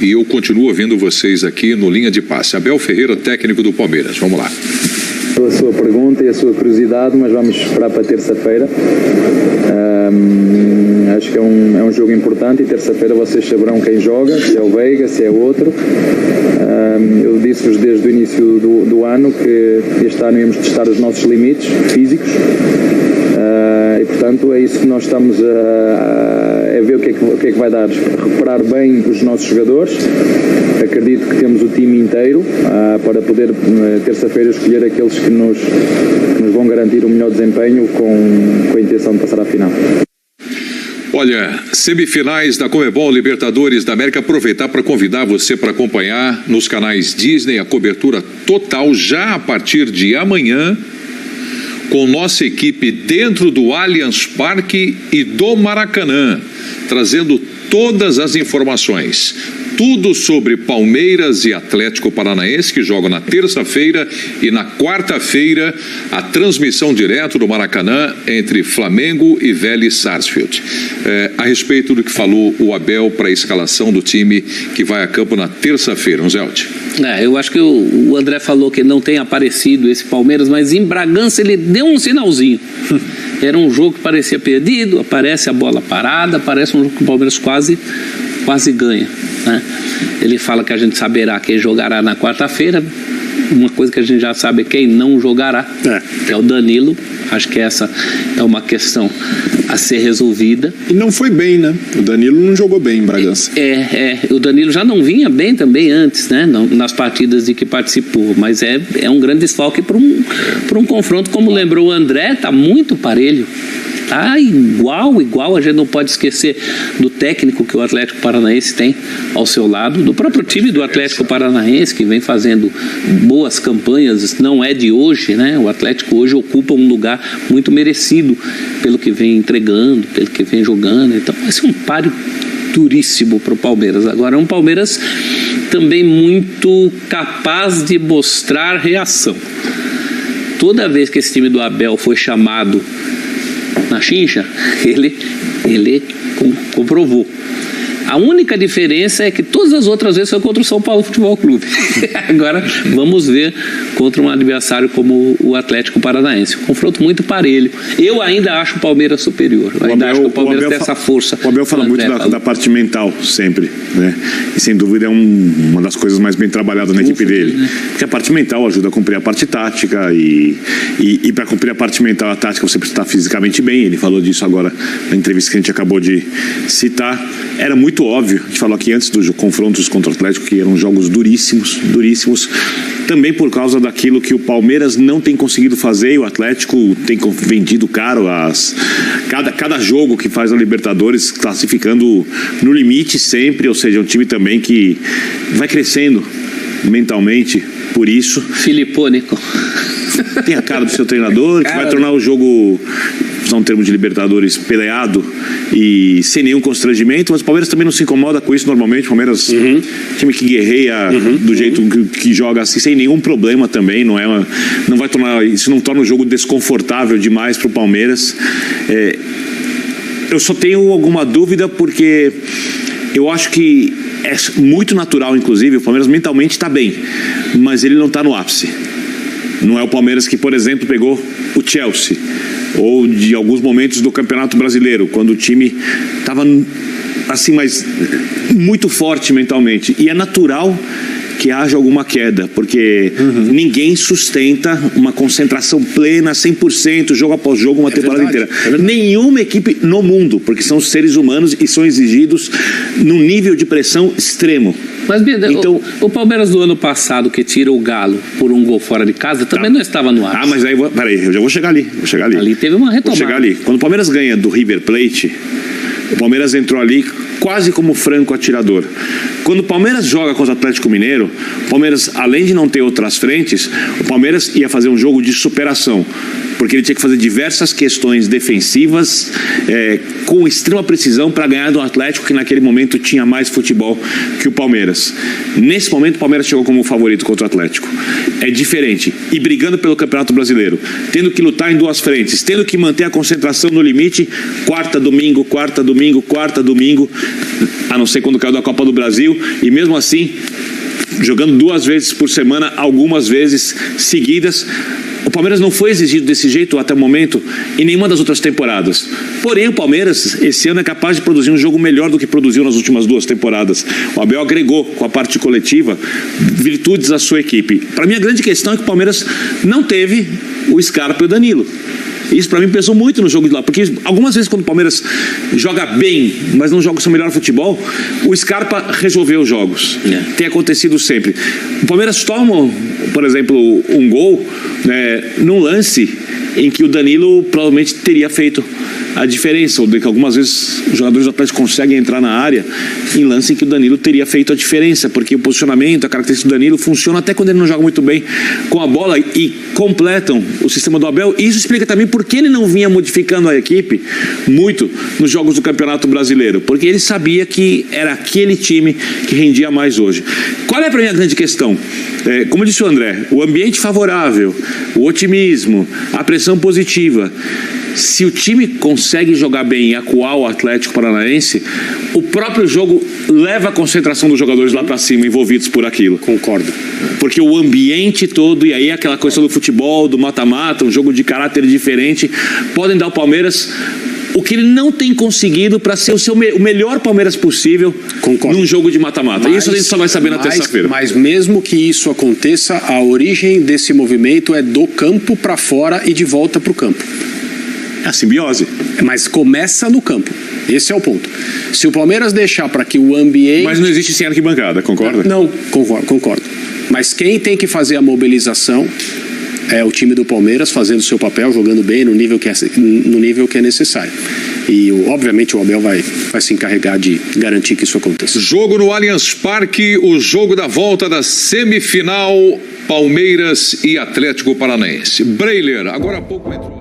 E eu continuo ouvindo vocês aqui no Linha de Passe. Abel Ferreira, técnico do Palmeiras. Vamos lá. A sua pergunta e a sua curiosidade, mas vamos esperar para terça-feira. Acho que é um jogo importante e terça-feira vocês saberão quem joga, se é o Veiga, se é outro. Eu disse-vos desde o início do ano que este ano íamos testar os nossos limites físicos. E portanto é isso que nós estamos a ver o que é que vai dar. Recuperar bem os nossos jogadores. Acredito que temos o time inteiro para poder terça-feira escolher aqueles que nos vão garantir o melhor desempenho com a intenção de passar à final. Olha, semifinais da Conmebol Libertadores da América, aproveitar para convidar você para acompanhar nos canais Disney a cobertura total já a partir de amanhã, com nossa equipe dentro do Allianz Parque e do Maracanã, trazendo todas as informações. Tudo sobre Palmeiras e Atlético Paranaense, que jogam na terça-feira, e na quarta-feira a transmissão direto do Maracanã entre Flamengo e Vélez Sarsfield. A respeito do que falou o Abel para a escalação do time que vai a campo na terça-feira, Zelt. Eu acho que o André falou que não tem aparecido esse Palmeiras, mas em Bragança ele deu um sinalzinho. Era um jogo que parecia perdido, aparece a bola parada, parece um jogo que o Palmeiras quase ganha, né? Ele fala que a gente saberá quem jogará na quarta-feira. Uma coisa que a gente já sabe é quem não jogará, que é o Danilo. Acho que essa é uma questão a ser resolvida. E não foi bem, né? O Danilo não jogou bem em Bragança. O Danilo já não vinha bem também antes, né? Nas partidas de que participou. Mas é um grande desfalque para um confronto, como lembrou o André, tá muito parelho. Tá igual, a gente não pode esquecer do técnico que o Atlético Paranaense tem ao seu lado, do próprio time do Atlético Paranaense, que vem fazendo boas campanhas, não é de hoje, né? O Atlético hoje ocupa um lugar muito merecido pelo que vem entregando, pelo que vem jogando, então vai ser um páreo duríssimo para o Palmeiras. Agora é um Palmeiras também muito capaz de mostrar reação. Toda vez que esse time do Abel foi chamado na chincha, ele comprovou. A única diferença é que todas as outras vezes foi contra o São Paulo Futebol Clube. Agora vamos ver contra um adversário como o Atlético Paranaense. Um confronto muito parelho. Eu ainda acho o Palmeiras superior. Eu ainda acho que o Palmeiras tem essa força. O Abel fala muito da parte mental sempre, né? E sem dúvida é uma das coisas mais bem trabalhadas na equipe dele. Né? Porque a parte mental ajuda a cumprir a parte tática e para cumprir a parte mental, a tática, você precisa estar fisicamente bem. Ele falou disso agora na entrevista que a gente acabou de citar. Era muito óbvio, a gente falou aqui antes dos confrontos contra o Atlético, que eram jogos duríssimos, também por causa daquilo que o Palmeiras não tem conseguido fazer, e o Atlético tem vendido caro cada jogo que faz na Libertadores, classificando no limite sempre, ou seja, é um time também que vai crescendo mentalmente, por isso. Filipônico. Tem a cara do seu treinador, que vai tornar o jogo, usar um termo de Libertadores, peleado e sem nenhum constrangimento, mas o Palmeiras também não se incomoda com isso normalmente. O Palmeiras, time que guerreia do jeito que joga assim, sem nenhum problema também, não vai tornar, isso não torna o jogo desconfortável demais para o Palmeiras. Eu só tenho alguma dúvida porque eu acho que é muito natural, inclusive, o Palmeiras mentalmente está bem, mas ele não está no ápice. Não é o Palmeiras que, por exemplo, pegou o Chelsea, ou de alguns momentos do Campeonato Brasileiro, quando o time estava assim, mas muito forte mentalmente. E é natural que haja alguma queda, porque ninguém sustenta uma concentração plena, 100%, jogo após jogo, uma temporada inteira. Nenhuma equipe no mundo, porque são seres humanos e são exigidos num nível de pressão extremo. Mas, então, o Palmeiras do ano passado, que tira o Galo por um gol fora de casa, também não estava no ápice. Mas aí, peraí, eu já vou chegar ali. Ali teve uma retomada. Vou chegar ali. Quando o Palmeiras ganha do River Plate, o Palmeiras entrou ali quase como franco atirador. Quando o Palmeiras joga contra o Atlético Mineiro, o Palmeiras, além de não ter outras frentes, o Palmeiras ia fazer um jogo de superação. porque ele tinha que fazer diversas questões defensivas com extrema precisão para ganhar do Atlético, que naquele momento tinha mais futebol que o Palmeiras. Nesse momento o Palmeiras chegou como favorito contra o Atlético. É diferente. E brigando pelo Campeonato Brasileiro, tendo que lutar em duas frentes, tendo que manter a concentração no limite, quarta, domingo, a não ser quando caiu da Copa do Brasil, e mesmo assim jogando 2 vezes por semana, algumas vezes seguidas. O Palmeiras não foi exigido desse jeito até o momento em nenhuma das outras temporadas. Porém, o Palmeiras esse ano é capaz de produzir um jogo melhor do que produziu nas últimas 2 temporadas. O Abel agregou com a parte coletiva virtudes à sua equipe. Para mim, a grande questão é que o Palmeiras não teve o Scarpa e o Danilo. Isso para mim pesou muito no jogo de lá, porque algumas vezes quando o Palmeiras joga bem, mas não joga o seu melhor futebol, o Scarpa resolveu os jogos. Tem acontecido sempre. O Palmeiras toma, por exemplo, um gol num lance em que o Danilo provavelmente teria feito a diferença, ou de que algumas vezes os jogadores do Atlético conseguem entrar na área em lance em que o Danilo teria feito a diferença, porque o posicionamento, a característica do Danilo funciona até quando ele não joga muito bem com a bola e completam o sistema do Abel. E isso explica também por que ele não vinha modificando a equipe muito nos jogos do Campeonato Brasileiro, porque ele sabia que era aquele time que rendia mais hoje. Qual é para mim a grande questão? Como disse o André, o ambiente favorável, o otimismo, a pressão positiva. Se o time consegue jogar bem e acuar o Atlético Paranaense, o próprio jogo leva a concentração dos jogadores lá para cima, envolvidos por aquilo. Concordo. Porque o ambiente todo, e aí aquela questão do futebol, do mata-mata, um jogo de caráter diferente, podem dar ao Palmeiras o que ele não tem conseguido para ser o melhor Palmeiras possível. Concordo. Num jogo de mata-mata. Isso a gente só vai saber na terça-feira. Mas mesmo que isso aconteça, a origem desse movimento é do campo para fora e de volta para o campo. É a simbiose. Mas começa no campo. Esse é o ponto. Se o Palmeiras deixar para que o ambiente... Mas não existe sem arquibancada, concorda? Não, concordo. Mas quem tem que fazer a mobilização é o time do Palmeiras, fazendo o seu papel, jogando bem no nível que é necessário. E, obviamente, o Abel vai se encarregar de garantir que isso aconteça. Jogo no Allianz Parque, o jogo da volta da semifinal, Palmeiras e Atlético Paranaense. Breiler, agora há pouco entrou...